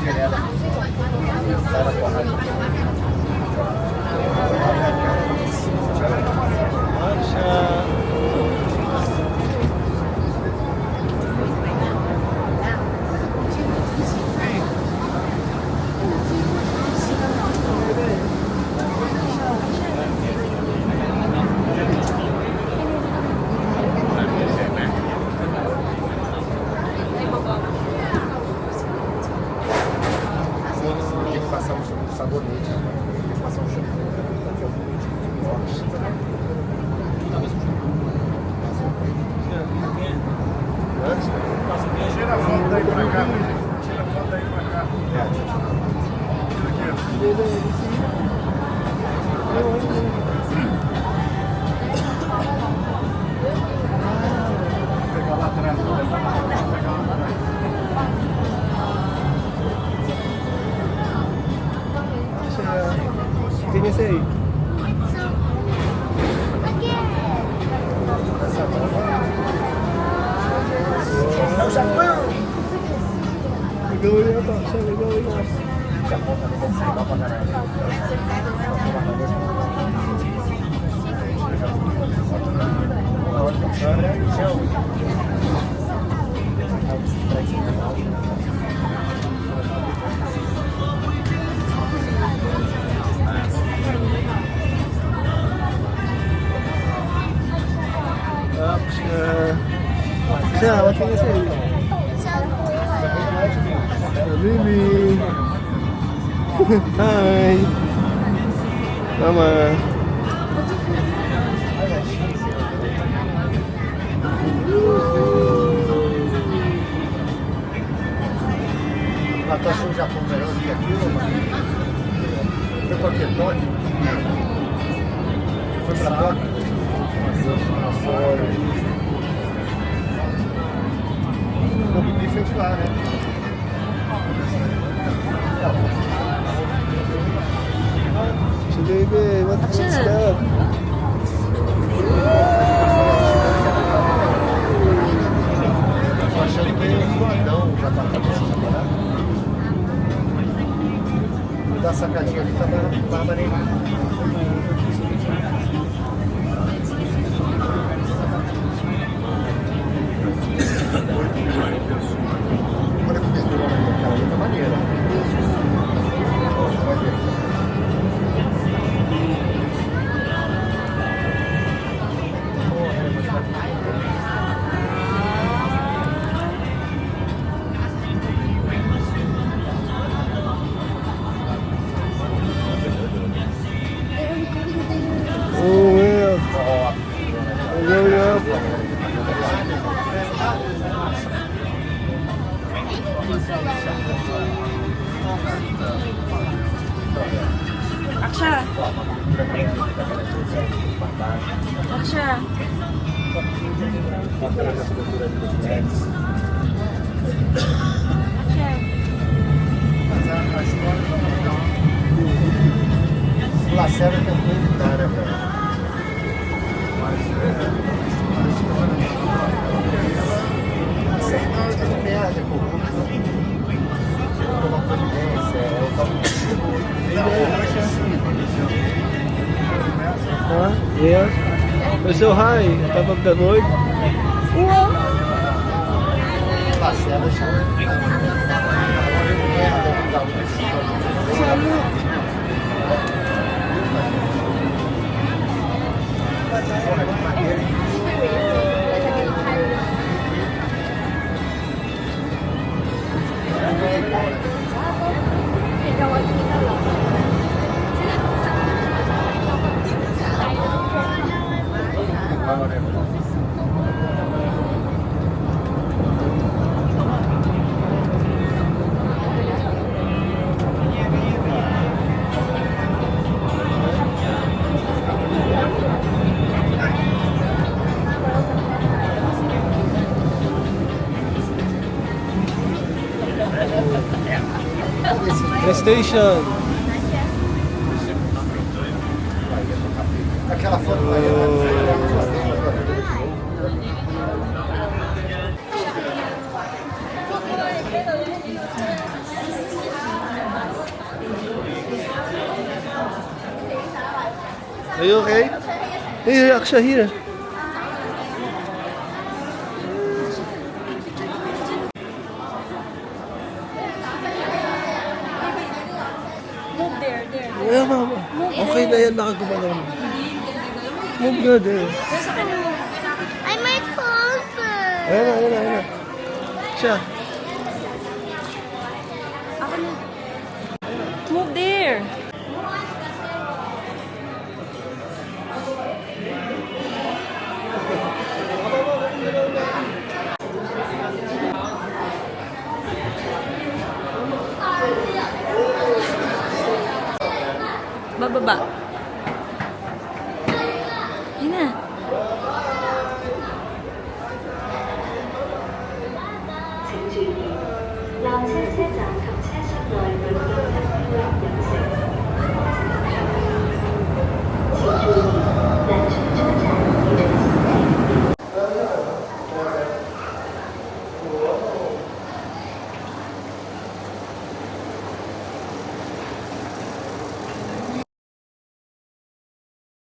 Tira a foto daí pra cá, tira a foto daí pra cá. Vou pegar lá atrás, vou pegar lá atrás. Tem esse aí. É o Japão! Legal, tá? Legal. O Japão também deve ser legal pra caralho. Tchau, tem esse aí. Lili. Hi. Mama. Mas tu achou o Japão melhor do que aquilo, mano? Foi pra quê? Tóquio? Foi pra Tóquio? O Bibi foi de lá, né? Baby, what's up? Tô achando que não, já tá cabeça separada. Vou dar sacadinha ali, tá mais maneirinho. Olha como pendurou na minha cara, outra maneira. Vai ver. Aksha. Aksha. Lacerda tentou evitar, né, velho? Isso aí não é de merda, pô. Tomar providência, eu tava... Yes. Eu sou hi, top of the road. Lacerda chama. PlayStation. Aquela foto Are you okay? Here, Aksha, here. Move there, there. Yeah, mama. Okay na yan, nakagumalaw na. Move na there. I might closer. Ayan na. Siya. Ako na. Move there. Bababa. Yun na.